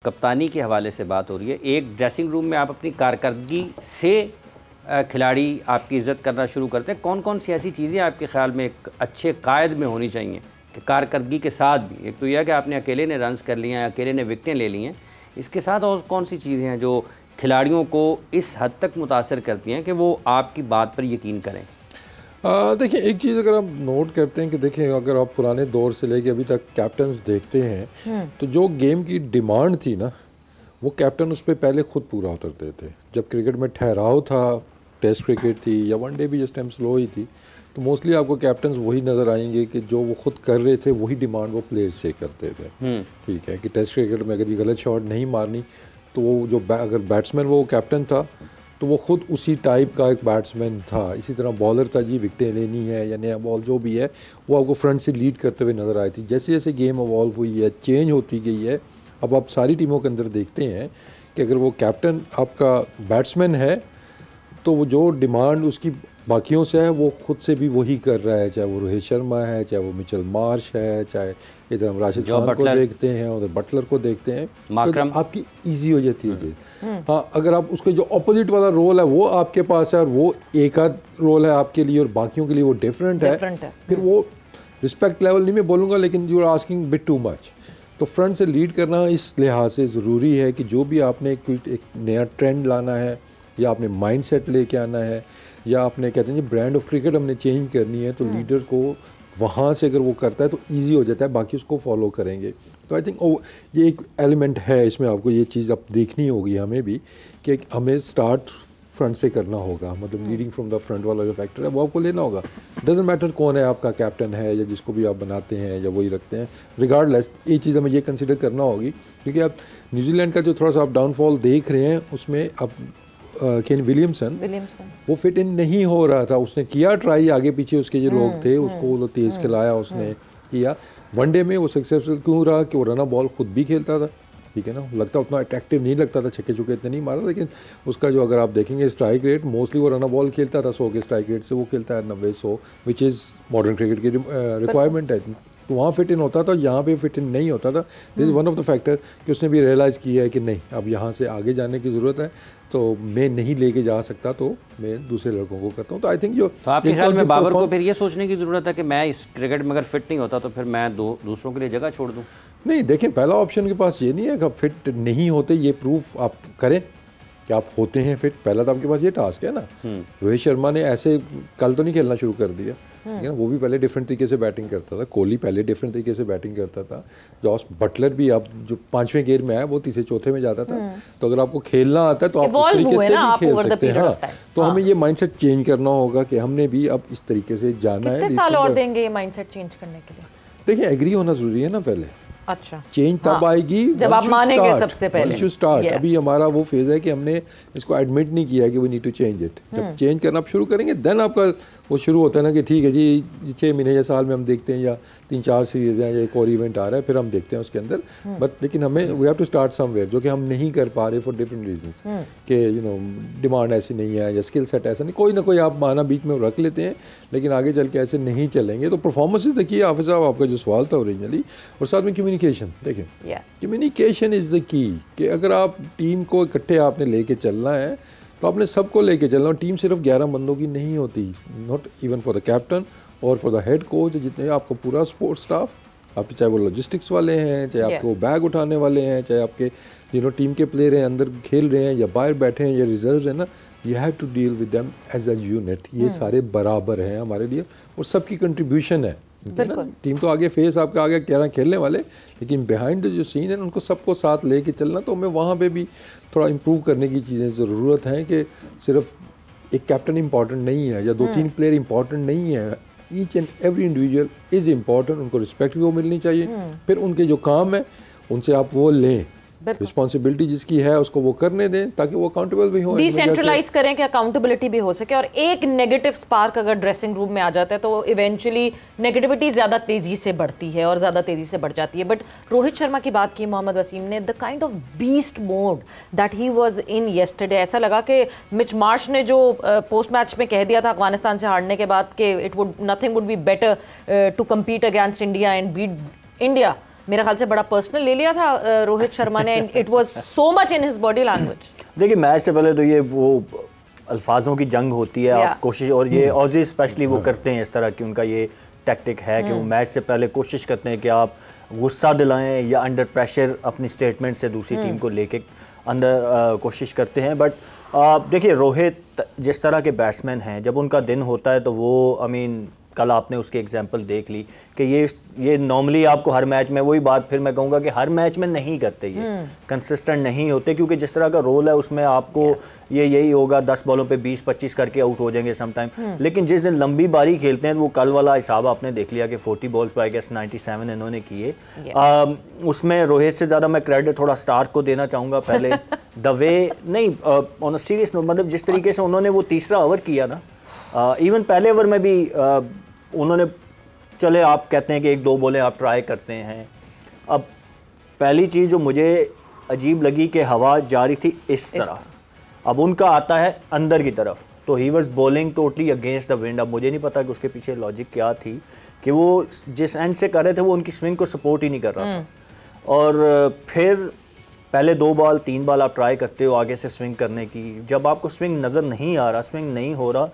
कप्तानी के हवाले से बात हो रही है, एक ड्रेसिंग रूम में आप अपनी कारकर्दगी से खिलाड़ी आपकी इज़्ज़त करना शुरू करते हैं। कौन कौन सी ऐसी चीज़ें आपके ख्याल में एक अच्छे कायद में होनी चाहिए कि कारकर्दगी के साथ भी, एक तो यह कि आपने अकेले ने रन्स कर लिए हैं, अकेले ने विकटें ले ली हैं, इसके साथ और कौन सी चीज़ें हैं जो खिलाड़ियों को इस हद तक मुतासर करती हैं कि वो आपकी बात पर यकीन करें? देखिए, एक चीज़ अगर आप नोट करते हैं कि देखें, अगर आप पुराने दौर से लेके अभी तक कैप्टन्स देखते हैं तो जो गेम की डिमांड थी ना, वो कैप्टन उस पर पहले खुद पूरा उतरते थे। जब क्रिकेट में ठहराव था, टेस्ट क्रिकेट थी या वनडे भी जिस टाइम स्लो ही थी, तो मोस्टली आपको कैप्टन्स वही नज़र आएंगे कि जो वो खुद कर रहे थे वही डिमांड वो प्लेयर्स से करते थे। ठीक है कि टेस्ट क्रिकेट में अगर ये गलत शॉट नहीं मारनी तो वो जो अगर बैट्समैन वो कैप्टन था तो वो खुद उसी टाइप का एक बैट्समैन था। इसी तरह बॉलर था, जी विकटें लेनी है या नया बॉल जो भी है वो आपको फ्रंट से लीड करते हुए नज़र आई थी। जैसे जैसे गेम इवॉल्व हुई है, चेंज होती गई है, अब आप सारी टीमों के अंदर देखते हैं कि अगर वो कैप्टन आपका बैट्समैन है तो वो जो डिमांड उसकी बाकियों से है वो खुद से भी वही कर रहा है, चाहे वो रोहित शर्मा है, चाहे वो मिचेल मार्श है, चाहे इधर हम राशिद खान को देखते हैं, उधर बटलर को देखते हैं, तो आपकी इजी हो जाती है चीज़। हाँ, अगर आप उसके जो अपोजिट वाला रोल है वो आपके पास है और वो एक आध रोल है आपके लिए और बाकियों के लिए वो डिफरेंट है, फिर वो रिस्पेक्ट लेवल नहीं मैं बोलूँगा, लेकिन you are asking bit too much. तो फ्रंट से लीड करना इस लिहाज से ज़रूरी है कि जो भी आपने एक नया ट्रेंड लाना है या आपने माइंड सेट लेके आना है या आपने कहते हैं ब्रांड ऑफ क्रिकेट हमने चेंज करनी है, तो लीडर को वहाँ से अगर वो करता है तो इजी हो जाता है, बाकी उसको फॉलो करेंगे। तो आई थिंक ये एक एलिमेंट है इसमें, आपको ये चीज़ अब देखनी होगी हमें भी कि हमें स्टार्ट फ्रंट से करना होगा, मतलब लीडिंग फ्रॉम द फ्रंट वाला जो फैक्टर है वो आपको लेना होगा। डजेंट मैटर कौन है आपका कैप्टन है या जिसको भी आप बनाते हैं या वही रखते हैं, रिगार्डलेस ये चीज़ हमें ये कंसिडर करना होगी, क्योंकि आप न्यूजीलैंड का जो थोड़ा सा आप डाउनफॉल देख रहे हैं उसमें अब केन विलियमसन वो फिट इन नहीं हो रहा था। उसने किया ट्राई, आगे पीछे उसके जो लोग थे उसको तेज़ खिलाया, उसने किया। वनडे में वो सक्सेसफुल क्यों रहा कि वो रना बॉल खुद भी खेलता था, ठीक है ना, लगता उतना अट्रैक्टिव नहीं लगता था, छक्के चुके इतने नहीं मारा, लेकिन उसका जो अगर आप देखेंगे स्ट्राइक रेट, मोस्टली वो रना बॉल खेलता था 100 के स्ट्राइक रेट से, वो खेलता है 90-100, विच इज़ मॉडर्न क्रिकेट की रिक्वायरमेंट है। तो वहाँ फिट इन होता था, यहाँ पे फिट इन नहीं होता था। This is one of the factor कि उसने भी रियलाइज़ किया है कि नहीं, अब यहाँ से आगे जाने की ज़रूरत है, तो मैं नहीं लेके जा सकता, तो मैं दूसरे लड़कों को करता हूँ। तो आई थिंक जो तो आपके ख्याल में बाबर को फिर ये सोचने की ज़रूरत है कि मैं इस क्रिकेट में अगर फिट नहीं होता तो फिर मैं दूसरों के लिए जगह छोड़ दूँ? नहीं, देखें, पहला ऑप्शन के पास ये नहीं है कि आप फिट नहीं होते, ये प्रूफ आप करें कि आप होते हैं फिट। पहला तो आपके पास ये टास्क है ना। रोहित शर्मा ने ऐसे कल तो नहीं खेलना शुरू कर दिया, ठीक है ना, वो भी पहले डिफरेंट तरीके से बैटिंग करता था, कोहली पहले डिफरेंट तरीके से बैटिंग करता था, जॉस बटलर भी अब जो 5वें गेयर में है वो तीसरे चौथे में जाता था। तो अगर आपको खेलना आता है तो आप उस तरीके से भी खेल सकते हैं। हाँ, तो हमें ये माइंडसेट चेंज करना होगा कि हमने भी अब इस तरीके से जाना है। कितने साल और देंगे ये माइंडसेट चेंज करने के लिए? देखिए, एग्री होना जरूरी है ना पहले। अच्छा, चेंज तब आएगी जब आप मानेंगे सबसे पहले। स्टार्ट अभी हमारा वो फेज है कि हमने इसको एडमिट नहीं किया कि we need to change it. जब चेंज करना आप शुरू करेंगे देन आपका वो शुरू होता है ना कि ठीक है जी, 6 महीने या साल में हम देखते हैं या 3-4 सीरीज हैं या एक और इवेंट आ रहा है, फिर हम देखते हैं उसके अंदर। बट लेकिन हमें we have to start somewhere, जो कि हम नहीं कर पा रहे फॉर डिफरेंट रीजंस, कि यू नो डिमांड ऐसी नहीं है या स्किल सेट ऐसा नहीं, कोई ना कोई आप बहाना बीच में रख लेते हैं, लेकिन आगे चल के ऐसे नहीं चलेंगे। तो परफॉर्मेंसेज देखिए हाफिज साहब, आपका जो सवाल था ओरिजिनली, और साथ में कम्युनिकेशन देखिए, कम्युनिकेशन इज़ द की, कि अगर आप टीम को इकट्ठे आपने लेके चलना है तो आपने सबको लेके चलना। टीम सिर्फ 11 बंदों की नहीं होती, not even for the captain और फॉर द हेड कोच, जितने आपका पूरा स्पोर्ट्स स्टाफ, आपके चाहे वो लॉजिस्टिक्स वाले हैं, चाहे आपको बैग उठाने वाले हैं, चाहे आपके टीम के प्लेयर हैं, अंदर खेल रहे हैं या बाहर बैठे हैं या रिजर्व है ना, you have to deal with them as a unit. ये सारे बराबर हैं हमारे लिए और सबकी कंट्रीब्यूशन है। टीम तो आगे फेस आपका आगे 11 खेलने वाले, लेकिन बिहाइंड द जो सीन है उनको सबको साथ लेके चलना। तो हमें वहाँ पे भी थोड़ा इम्प्रूव करने की चीज़ें ज़रूरत है कि सिर्फ एक कैप्टन इंपॉर्टेंट नहीं है या 2-3 प्लेयर इंपॉर्टेंट नहीं है, each and every individual is important. उनको रिस्पेक्ट भी वो मिलनी चाहिए, फिर उनके जो काम है उनसे आप वो लें, रिस्पॉन्सिबिलिटी जिसकी है उसको वो करने दें, ताकि वो अकाउंटेबल भी हो, डिसेंट्रलाइज करें कि अकाउंटेबिलिटी भी हो सके। और एक नेगेटिव स्पार्क अगर ड्रेसिंग रूम में आ जाता है तो इवेंचुअली नेगेटिविटी ज़्यादा तेज़ी से बढ़ती है और ज़्यादा तेज़ी से बढ़ जाती है। बट रोहित शर्मा की बात की मोहम्मद वसीम ने, the kind of beast mode that he was in yesterday, ऐसा लगा कि मिच मार्श ने जो पोस्ट मैच में कह दिया था अफगानिस्तान से हारने के बाद कि nothing would be better to compete against India and beat India, मेरे ख्याल से बड़ा पर्सनल ले लिया था रोहित शर्मा ने, it was so much in his body language. देखिए मैच से पहले तो ये वो अल्फाजों की जंग होती है, आप कोशिश, और ये ऑजी स्पेशली वो करते हैं इस तरह की, उनका ये टैक्टिक है कि वो मैच से पहले कोशिश करते हैं कि आप गुस्सा दिलाएं या अंडर प्रेशर अपनी स्टेटमेंट से दूसरी टीम को लेके अंदर कोशिश करते हैं। बट देखिए रोहित जिस तरह के बैट्समैन हैं, जब उनका दिन होता है तो वो कल आपने उसकी एग्जांपल देख ली कि ये नॉर्मली आपको हर मैच में, वही बात फिर मैं कहूँगा कि हर मैच में नहीं करते, ये कंसिस्टेंट नहीं होते, क्योंकि जिस तरह का रोल है उसमें आपको यही होगा 10 बॉलों पे 20-25 करके आउट हो जाएंगे सम टाइम। लेकिन जिस दिन लंबी बारी खेलते हैं वो कल वाला हिसाब आपने देख लिया कि 40 बॉल्स पे आई गेस 97 इन्होंने किए। उसमें रोहित से ज़्यादा मैं क्रेडिट थोड़ा स्टार्क को देना चाहूँगा पहले, द वे नहीं ऑन अ सीरियस नोट, मतलब जिस तरीके से उन्होंने वो तीसरा ओवर किया ना, इवन पहले ओवर में भी उन्होंने, चले आप कहते हैं कि 1-2 बॉलें आप ट्राई करते हैं। अब पहली चीज़ जो मुझे अजीब लगी कि हवा जा रही थी इस तरह, अब उनका आता है अंदर की तरफ, तो ही was bowling totally against the wind. अब मुझे नहीं पता कि उसके पीछे लॉजिक क्या थी कि वो जिस एंड से कर रहे थे वो उनकी स्विंग को सपोर्ट ही नहीं कर रहा था। और फिर पहले 2 बॉल 3 बॉल आप ट्राई करते हो आगे से स्विंग करने की, जब आपको स्विंग नज़र नहीं आ रहा, स्विंग नहीं हो रहा,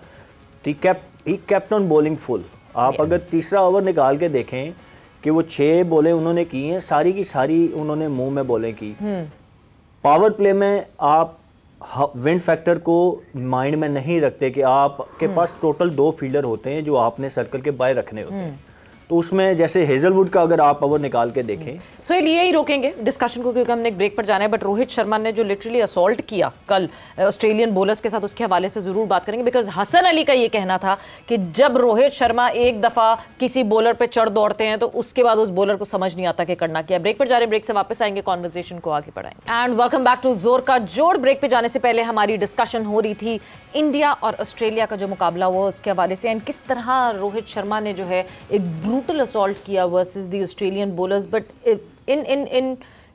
he kept on bowling full. आप अगर तीसरा ओवर निकाल के देखें कि वो 6 बॉलें उन्होंने की हैं, सारी की सारी उन्होंने मुंह में बॉलें की। पावर प्ले में आप विंड फैक्टर को माइंड में नहीं रखते कि आपके पास टोटल 2 फील्डर होते हैं जो आपने सर्कल के बाहर रखने होते हैं। तो उसमें जैसे हेजलवुड का अगर आप ओवर निकाल के देखें, सो ये ही रोकेंगे डिस्कशन को क्योंकि हमने एक ब्रेक पर जाना है। बट रोहित शर्मा ने जो लिटरली असॉल्ट किया कल ऑस्ट्रेलियन बॉलर्स के साथ, उसके हवाले से जरूर बात करेंगे, बिकॉज हसन अली का ये कहना था कि जब रोहित शर्मा एक दफा किसी बॉलर पे चढ़ दौड़ते हैं तो उसके बाद उस बॉलर को समझ नहीं आता कि करना क्या। ब्रेक पर जा रहे हैं, ब्रेक से वापस आएंगे, कॉन्वर्सेशन को आगे बढ़ाएंगे। एंड वेलकम बैक टू जोर का जोड़। ब्रेक पे जाने से पहले हमारी डिस्कशन हो रही थी इंडिया और ऑस्ट्रेलिया का जो मुकाबला हुआ उसके हवाले से, एंड किस तरह रोहित शर्मा ने जो है एक ब्रूटल असॉल्ट किया versus the Australian bowlers. But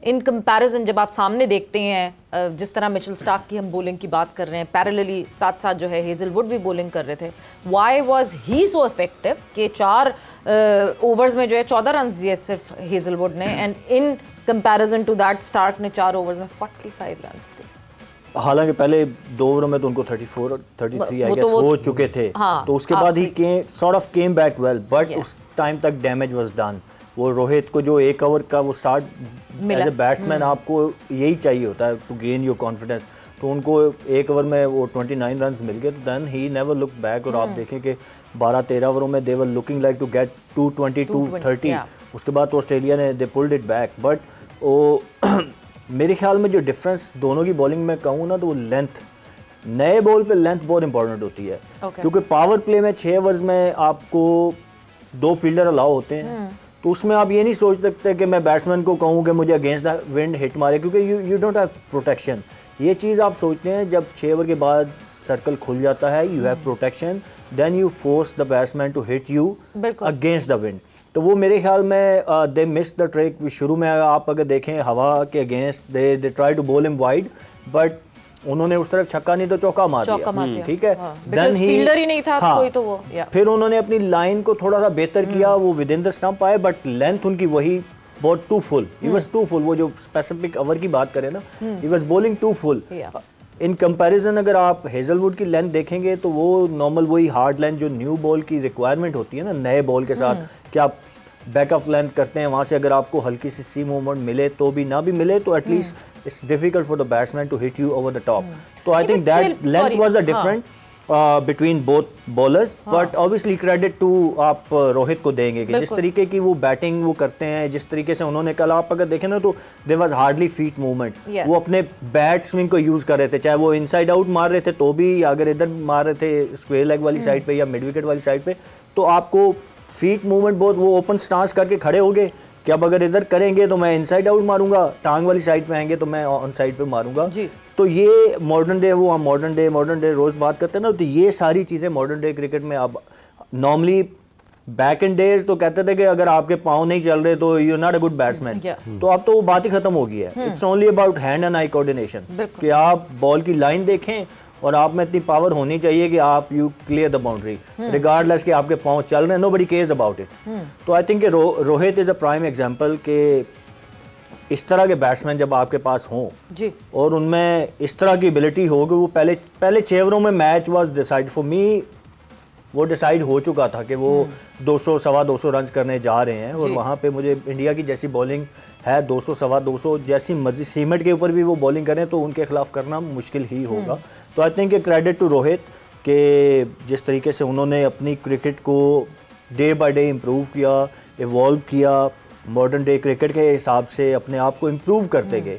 in comparison जब आप सामने देखते हैं, जिस तरह मिचेल स्टार्क की हम बॉलिंग की बात कर रहे हैं, पैरेलली साथ साथ जो है हेजलवुड भी बॉलिंग कर रहे थे, why was he so effective कि 4 ओवर्स में जो है 14 रन दिए सिर्फ हेजलवुड ने, and in comparison to that Starc ने 4 ओवर्स में 45 रन दिए। हालांकि पहले 2 ओवरों में तो उनको 33 आई गेस हो चुके थे। हाँ, तो उसके बाद he sort of came back well, but उस टाइम तक डैमेज वाज डन। वो रोहित को जो 1 ओवर का वो स्टार्ट एज ए बैट्समैन आपको यही चाहिए होता है टू गेन योर कॉन्फिडेंस, तो उनको 1 ओवर में वो 29 रन मिल गए, तो then he never look back. और आप देखें कि 12-13 ओवरों में they were looking like to get 220-230। उसके बाद तो ऑस्ट्रेलिया ने they pulled it back. But वो मेरे ख्याल में जो डिफरेंस दोनों की बॉलिंग में कहूँ ना, तो वो लेंथ, नए बॉल पे लेंथ बहुत इंपॉर्टेंट होती है। क्योंकि पावर प्ले में 6 ओवर्स में आपको 2 फील्डर अलाउ होते हैं, तो उसमें आप ये नहीं सोच सकते कि मैं बैट्समैन को कहूँ कि मुझे अगेंस्ट द विंड हिट मारे, क्योंकि यू डोंट हैव प्रोटेक्शन। ये चीज़ आप सोचते हैं जब 6 ओवर के बाद सर्कल खुल जाता है, you have protection, then you force the batsman to hit you against the wind. तो वो मेरे ख्याल में दे मिस द ट्रिक। शुरू में आप अगर देखें हवा के against they try to bowl him wide, but उन्होंने उस तरफ छक्का नहीं तो चौका मार दिया, ठीक है। देन फील्डर ही नहीं था कोई, तो वो फिर उन्होंने अपनी लाइन को थोड़ा सा बेहतर किया, वो विद इन द स्टंप आए, बट लेंथ उनकी वही बहुत too full, he was too full. वो जो स्पेसिफिक ओवर की बात करें ना, he was bowling too full. In comparison अगर आप हेजलवुड की लेंथ देखेंगे तो वो नॉर्मल वही हार्ड लेंथ जो न्यू बॉल की रिक्वायरमेंट होती है ना नए बॉल के साथ, कि आप बैकअप लेंथ करते हैं, वहाँ से अगर आपको हल्की सी मूवमेंट मिले तो भी, ना भी मिले तो at least it's difficult for the batsman to hit you over the top. तो I think that length was the different between both bowlers. But obviously credit to आप रोहित को देंगे कि जिस तरीके की वो बैटिंग वो करते हैं, जिस तरीके से उन्होंने कल आप अगर देखें ना तो there was hardly feet movement. वो अपने बैट स्विंग को यूज कर रहे थे, चाहे वो इनसाइड आउट मार रहे थे तो भी, या अगर इधर मार रहे थे स्क्वायर लेग वाली साइड पे या मिड विकेट वाली साइड पे, तो आपको फीट मूवमेंट बहुत, वो ओपन स्टांस करके खड़े हो गए कि अब अगर इधर करेंगे तो मैं इनसाइड आउट मारूंगा, टांग वाली साइड पे आएंगे तो मैं ऑन साइड पे मारूंगा। तो ये मॉडर्न डे, वो हम मॉडर्न डे रोज बात करते हैं ना, तो ये सारी चीज़ें मॉडर्न डे क्रिकेट में अब नॉर्मली बैक इन डेज तो कहते थे कि अगर आपके पाँव नहीं चल रहे तो you are not a good batsman. तो अब तो वो बात ही खत्म हो गई है। It's only about hand and eye coordination, कि आप बॉल की लाइन देखें और आप में इतनी पावर होनी चाहिए कि आप you clear the boundary regardless कि आपके पाँव चल रहे हैं, नोबडी केयर्स अबाउट इट। तो I think Rohit is a prime example के इस तरह के बैट्समैन जब आपके पास हों जी, और उनमें इस तरह की एबिलिटी हो कि वो पहले 6 ओवरों में match was decide for me, वो डिसाइड हो चुका था कि वो 200 सवा 200 रन करने जा रहे हैं। और वहाँ पे मुझे इंडिया की जैसी बॉलिंग है 200 सवा 200 जैसी मर्जी सीमेंट के ऊपर भी वो बॉलिंग करें तो उनके खिलाफ करना मुश्किल ही होगा। तो I think credit to Rohit कि जिस तरीके से उन्होंने अपनी क्रिकेट को डे बाय डे इम्प्रूव किया, इवॉल्व किया, मॉडर्न डे क्रिकेट के हिसाब से अपने आप को इम्प्रूव करते गए।